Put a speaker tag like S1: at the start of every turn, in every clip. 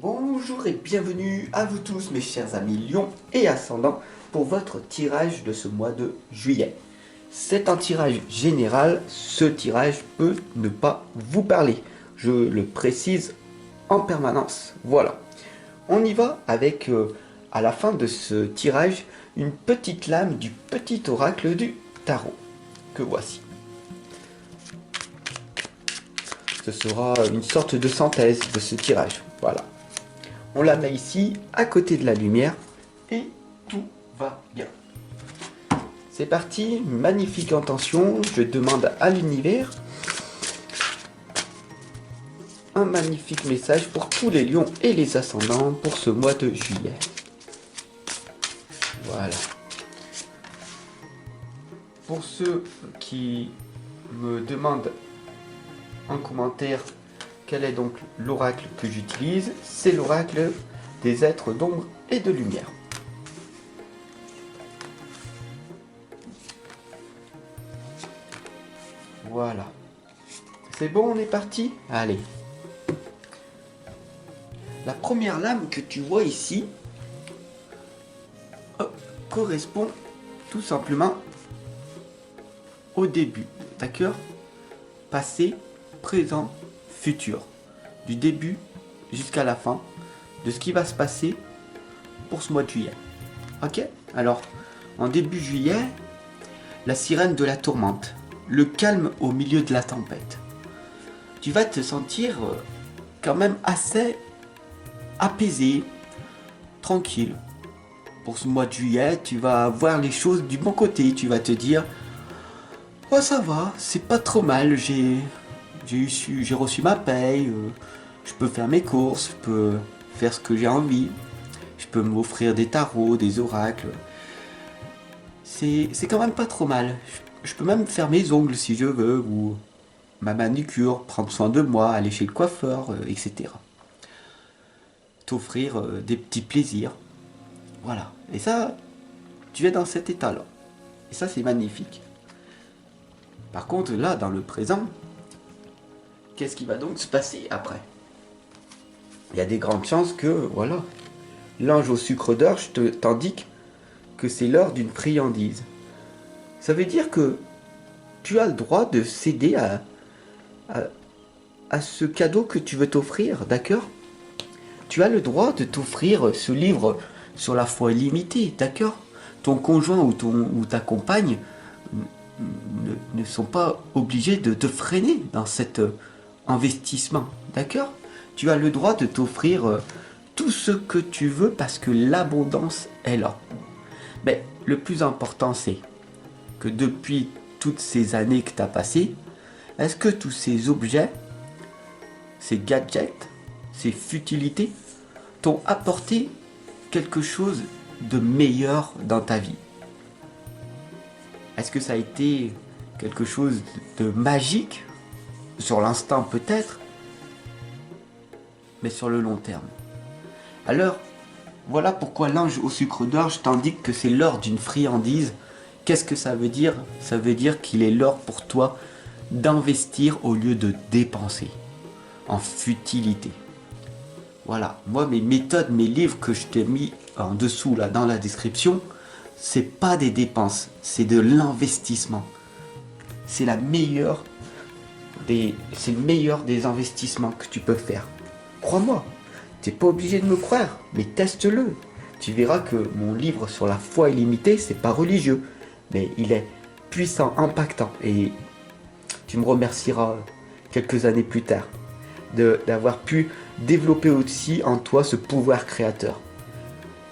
S1: Bonjour et bienvenue à vous tous mes chers amis Lions et Ascendants pour votre tirage de ce mois de juillet. C'est un tirage général, ce tirage peut ne pas vous parler, je le précise en permanence. Voilà, on y va avec à la fin de ce tirage une petite lame du petit oracle du tarot que voici. Ce sera une sorte de synthèse de ce tirage, voilà. On la met ici, à côté de la lumière, et tout va bien. C'est parti, magnifique intention, je demande à l'univers un magnifique message pour tous les lions et les ascendants pour ce mois de juillet. Voilà. Pour ceux qui me demandent en commentaire quel est donc l'oracle que j'utilise, c'est l'oracle des êtres d'ombre et de lumière. Voilà. C'est bon, on est parti? Allez. La première lame que tu vois ici correspond tout simplement au début, d'accord? Passé, présent, futur, du début jusqu'à la fin de ce qui va se passer pour ce mois de juillet. Ok? Alors, en début juillet, la sirène de la tourmente, le calme au milieu de la tempête. Tu vas te sentir quand même assez apaisé, tranquille. Pour ce mois de juillet, tu vas voir les choses du bon côté. Tu vas te dire, oh ça va, c'est pas trop mal, j'ai reçu ma paye, je peux faire mes courses, je peux faire ce que j'ai envie, je peux m'offrir des tarots, des oracles. C'est quand même pas trop mal. Je peux même faire mes ongles si je veux, ou ma manucure, prendre soin de moi, aller chez le coiffeur, etc. T'offrir des petits plaisirs. Voilà. Et ça, tu es dans cet état-là. Et ça, c'est magnifique. Par contre, là, dans le présent, qu'est-ce qui va donc se passer après? Il y a des grandes chances que, voilà, l'ange au sucre d'orge t'indique que c'est l'heure d'une friandise. Ça veut dire que tu as le droit de céder à ce cadeau que tu veux t'offrir, d'accord? Tu as le droit de t'offrir ce livre sur la foi illimitée, d'accord? Ton conjoint ou ta compagne ne sont pas obligés de te freiner dans cet investissement, d'accord? Tu as le droit de t'offrir tout ce que tu veux parce que l'abondance est là. Mais le plus important, c'est que depuis toutes ces années que tu as passées, est-ce que tous ces objets, ces gadgets, ces futilités t'ont apporté quelque chose de meilleur dans ta vie? Est-ce que ça a été quelque chose de magique? Sur l'instant peut-être, mais sur le long terme. Alors, voilà pourquoi l'ange au sucre d'orge t'indique que c'est l'heure d'une friandise. Qu'est-ce que ça veut dire? Ça veut dire qu'il est l'heure pour toi d'investir au lieu de dépenser en futilité. Voilà, moi mes méthodes, mes livres que je t'ai mis en dessous là dans la description, c'est pas des dépenses, c'est de l'investissement. C'est le meilleur des investissements que tu peux faire. Crois-moi, tu n'es pas obligé de me croire, mais teste-le. Tu verras que mon livre sur la foi illimitée, c'est pas religieux, mais il est puissant, impactant, et tu me remercieras quelques années plus tard d'avoir pu développer aussi en toi ce pouvoir créateur.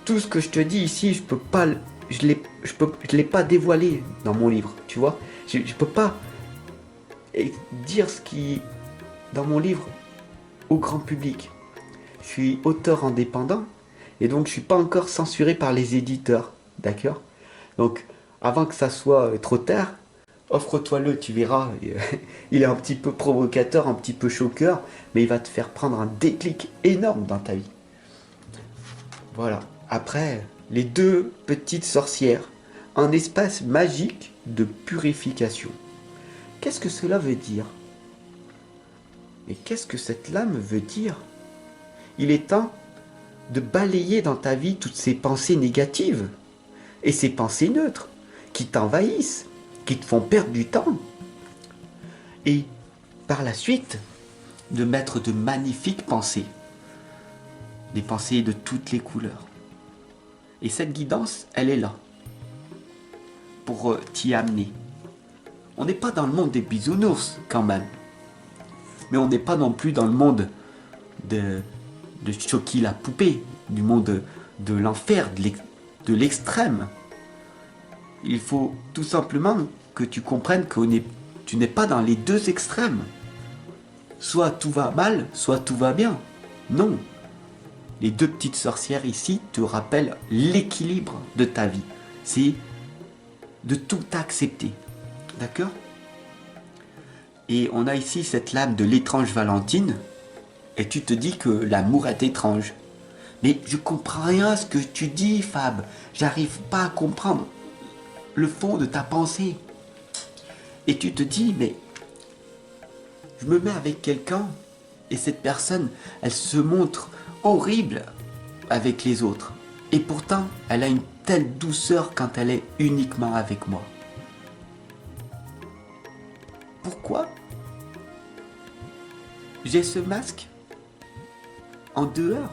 S1: Tout ce que je te dis ici, je l'ai pas dévoilé dans mon livre, tu vois. Je peux pas dire ce qui dans mon livre au grand public. Je suis auteur indépendant et donc je suis pas encore censuré par les éditeurs, d'accord? Donc avant que ça soit trop tard, offre-toi-le, tu verras. Il est un petit peu provocateur, un petit peu choqueur, mais il va te faire prendre un déclic énorme dans ta vie. Voilà. Après, les deux petites sorcières, un espace magique de purification. Qu'est-ce que cela veut dire? Mais qu'est-ce que cette lame veut dire? Il est temps de balayer dans ta vie toutes ces pensées négatives et ces pensées neutres qui t'envahissent, qui te font perdre du temps. Et par la suite, de mettre de magnifiques pensées, des pensées de toutes les couleurs. Et cette guidance, elle est là, pour t'y amener. On n'est pas dans le monde des bisounours, quand même. Mais on n'est pas non plus dans le monde de Chucky la poupée, du monde de l'enfer, de l'extrême. Il faut tout simplement que tu comprennes que tu n'es pas dans les deux extrêmes. Soit tout va mal, soit tout va bien. Non. Les deux petites sorcières ici te rappellent l'équilibre de ta vie. C'est de tout accepter. D'accord ? Et on a ici cette lame de l'étrange Valentine. Et tu te dis que l'amour est étrange. Mais je comprends rien à ce que tu dis, Fab. J'arrive pas à comprendre le fond de ta pensée. Et tu te dis, mais je me mets avec quelqu'un et cette personne, elle se montre horrible avec les autres. Et pourtant, elle a une telle douceur quand elle est uniquement avec moi. Pourquoi j'ai ce masque en dehors?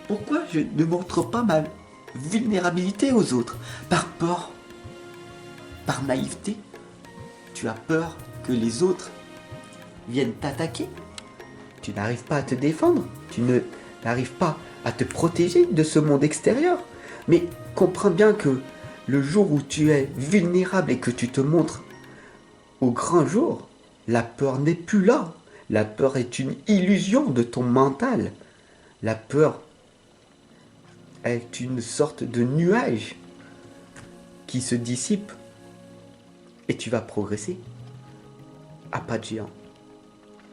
S1: Pourquoi je ne montre pas ma vulnérabilité aux autres? Par peur? Par naïveté? Tu as peur que les autres viennent t'attaquer? Tu n'arrives pas à te défendre? Tu n'arrives pas à te protéger de ce monde extérieur? Mais comprends bien que le jour où tu es vulnérable et que tu te montres au grand jour, la peur n'est plus là. La peur est une illusion de ton mental. La peur est une sorte de nuage qui se dissipe et tu vas progresser à pas de géant.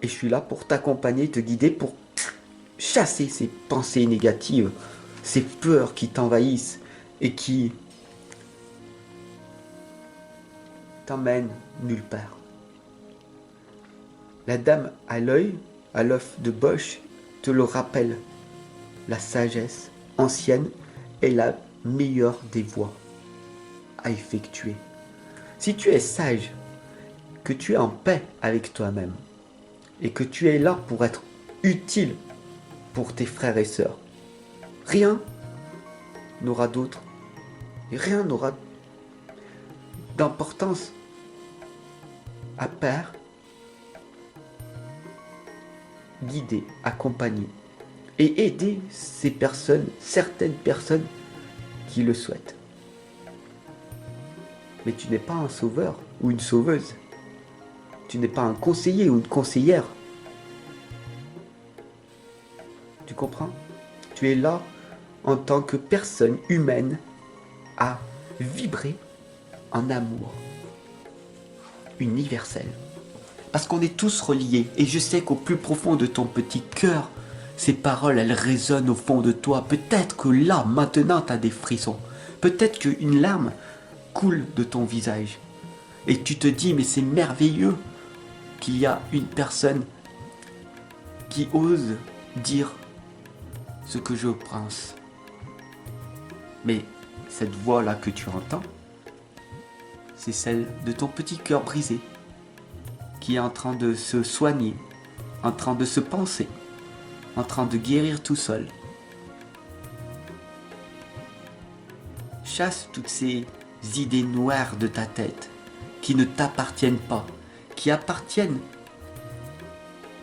S1: Et je suis là pour t'accompagner, te guider, pour chasser ces pensées négatives, ces peurs qui t'envahissent et qui t'emmènent nulle part. La dame à l'œuf de Bosch te le rappelle. La sagesse ancienne est la meilleure des voies à effectuer. Si tu es sage, que tu es en paix avec toi-même et que tu es là pour être utile pour tes frères et sœurs, rien n'aura d'autre, rien n'aura d'importance à part guider, accompagner et aider ces personnes, certaines personnes qui le souhaitent. Mais tu n'es pas un sauveur ou une sauveuse. Tu n'es pas un conseiller ou une conseillère. Tu comprends? Tu es là en tant que personne humaine à vibrer en amour universel. Parce qu'on est tous reliés. Et je sais qu'au plus profond de ton petit cœur, ces paroles, elles résonnent au fond de toi. Peut-être que là, maintenant, tu as des frissons. Peut-être qu'une larme coule de ton visage. Et tu te dis, mais c'est merveilleux qu'il y a une personne qui ose dire ce que je pense. Mais cette voix-là que tu entends, c'est celle de ton petit cœur brisé, qui est en train de se soigner, en train de se penser, en train de guérir tout seul. Chasse toutes ces idées noires de ta tête qui ne t'appartiennent pas, qui appartiennent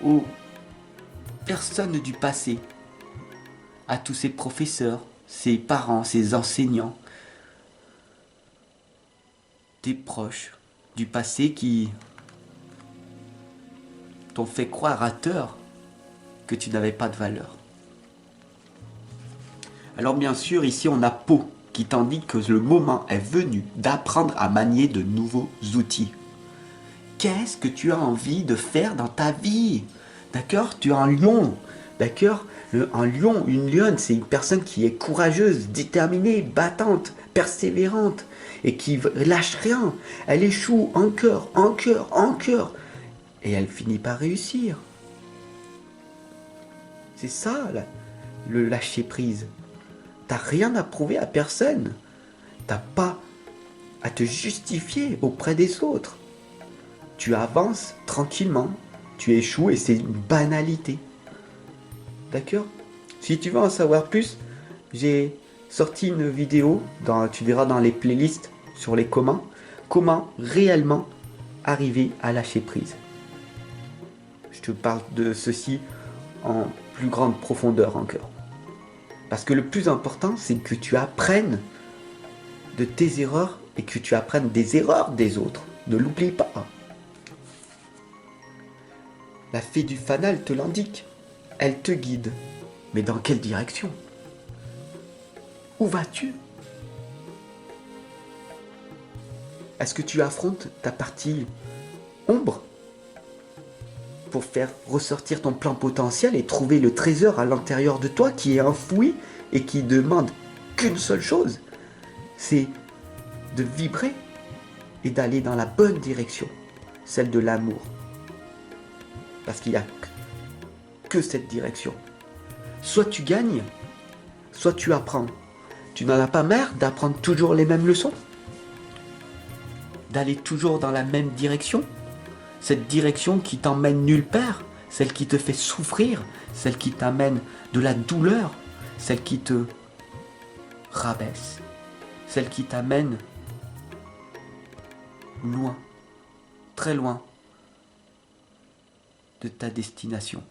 S1: aux personnes du passé, à tous ces professeurs, ces parents, ces enseignants, tes proches du passé qui t'ont fait croire à tort que tu n'avais pas de valeur. Alors bien sûr, ici on a Pau qui t'indique que le moment est venu d'apprendre à manier de nouveaux outils. Qu'est-ce que tu as envie de faire dans ta vie? D'accord? Tu es un lion. D'accord? Un lion, une lionne, c'est une personne qui est courageuse, déterminée, battante, persévérante et qui lâche rien. Elle échoue encore. Et elle finit par réussir. C'est ça, là. le lâcher prise. T'as rien à prouver à personne. T'as pas à te justifier auprès des autres. Tu avances tranquillement. Tu échoues et c'est une banalité. D'accord? Si tu veux en savoir plus, j'ai sorti une vidéo, tu verras dans les playlists sur les comment réellement arriver à lâcher prise. Je te parle de ceci en plus grande profondeur encore. Parce que le plus important, c'est que tu apprennes de tes erreurs et que tu apprennes des erreurs des autres. Ne l'oublie pas. La fée du fanal te l'indique. Elle te guide. Mais dans quelle direction? Où vas-tu? Est-ce que tu affrontes ta partie ombre pour faire ressortir ton plein potentiel et trouver le trésor à l'intérieur de toi qui est enfoui et qui demande qu'une seule chose, c'est de vibrer et d'aller dans la bonne direction, celle de l'amour. Parce qu'il n'y a que cette direction. Soit tu gagnes, soit tu apprends. Tu n'en as pas marre d'apprendre toujours les mêmes leçons? D'aller toujours dans la même direction? Cette direction qui t'emmène nulle part, celle qui te fait souffrir, celle qui t'amène de la douleur, celle qui te rabaisse, celle qui t'amène loin, très loin de ta destination.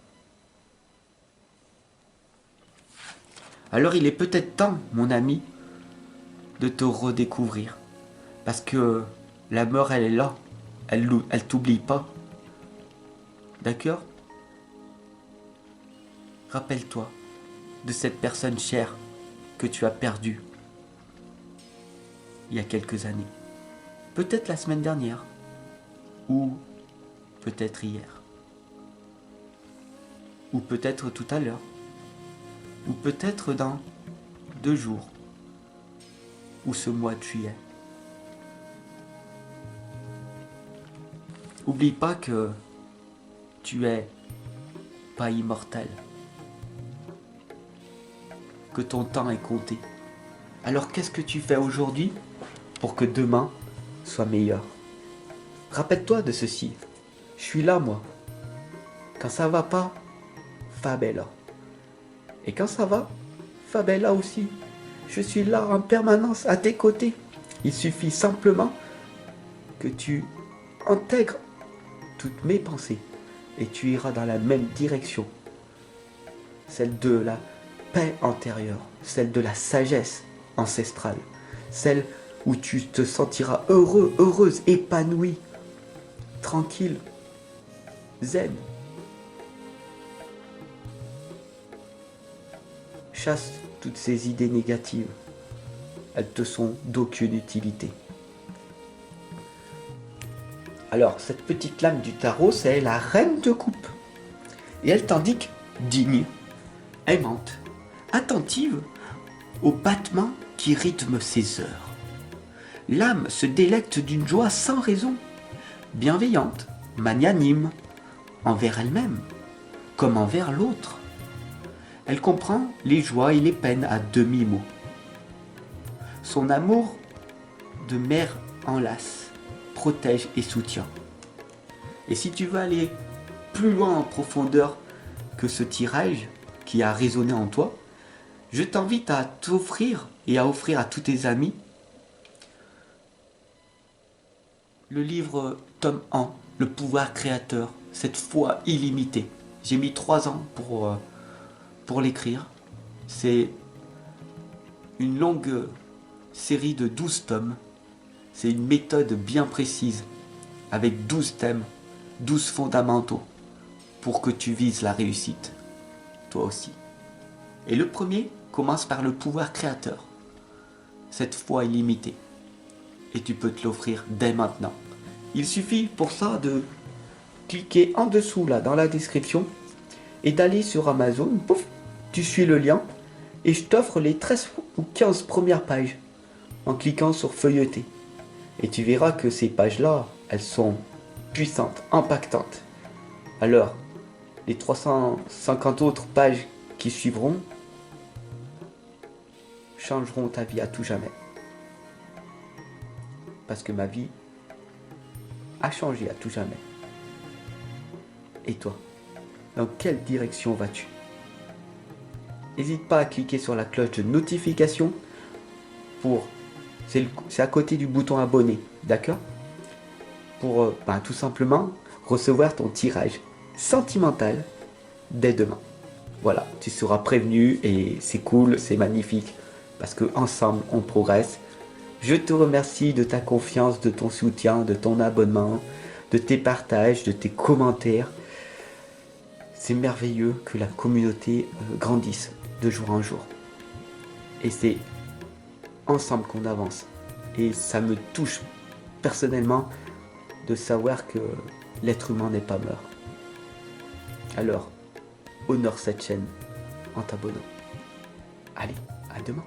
S1: Alors il est peut-être temps, mon ami, de te redécouvrir. Parce que la mort, elle est là. Elle t'oublie pas. D'accord? Rappelle-toi de cette personne chère que tu as perdue il y a quelques années. Peut-être la semaine dernière. Ou peut-être hier. Ou peut-être tout à l'heure. Ou peut-être dans 2 jours. Ou ce mois de juillet. Oublie pas que tu es pas immortel. Que ton temps est compté. Alors qu'est-ce que tu fais aujourd'hui pour que demain soit meilleur? Rappelle-toi de ceci. Je suis là, moi. Quand ça va pas, Fabella. Et quand ça va, Fabella aussi. Je suis là en permanence à tes côtés. Il suffit simplement que tu intègres toutes mes pensées et tu iras dans la même direction. Celle de la paix intérieure, celle de la sagesse ancestrale, celle où tu te sentiras heureux, heureuse, épanoui, tranquille, zen. Chasse toutes ces idées négatives. Elles te sont d'aucune utilité. Alors, cette petite lame du tarot, c'est la reine de coupe. Et elle t'indique digne, aimante, attentive aux battements qui rythment ses heures. L'âme se délecte d'une joie sans raison, bienveillante, magnanime, envers elle-même, comme envers l'autre. Elle comprend les joies et les peines à demi-mot. Son amour de mère enlace, protège et soutient. Et si tu veux aller plus loin en profondeur que ce tirage qui a résonné en toi, je t'invite à t'offrir et à offrir à tous tes amis le livre tome 1, Le pouvoir créateur, cette foi illimitée. J'ai mis 3 ans pour l'écrire. C'est une longue série de 12 tomes. C'est une méthode bien précise, avec 12 thèmes, 12 fondamentaux, pour que tu vises la réussite, toi aussi. Et le premier commence par le pouvoir créateur, cette foi illimitée. Et tu peux te l'offrir dès maintenant. Il suffit pour ça de cliquer en dessous, là, dans la description, et d'aller sur Amazon, pouf, tu suis le lien, et je t'offre les 13 ou 15 premières pages, en cliquant sur feuilleter. Et tu verras que ces pages-là, elles sont puissantes, impactantes. Alors, les 350 autres pages qui suivront, changeront ta vie à tout jamais. Parce que ma vie a changé à tout jamais. Et toi, dans quelle direction vas-tu? N'hésite pas à cliquer sur la cloche de notification pour... C'est à côté du bouton abonner, d'accord? Pour tout simplement recevoir ton tirage sentimental dès demain. Voilà, tu seras prévenu et c'est cool, c'est magnifique parce que ensemble on progresse. Je te remercie de ta confiance, de ton soutien, de ton abonnement, de tes partages, de tes commentaires. C'est merveilleux que la communauté grandisse de jour en jour. Et c'est ensemble qu'on avance. Et ça me touche personnellement de savoir que l'être humain n'est pas mort. Alors, honore cette chaîne en t'abonnant. Allez, à demain.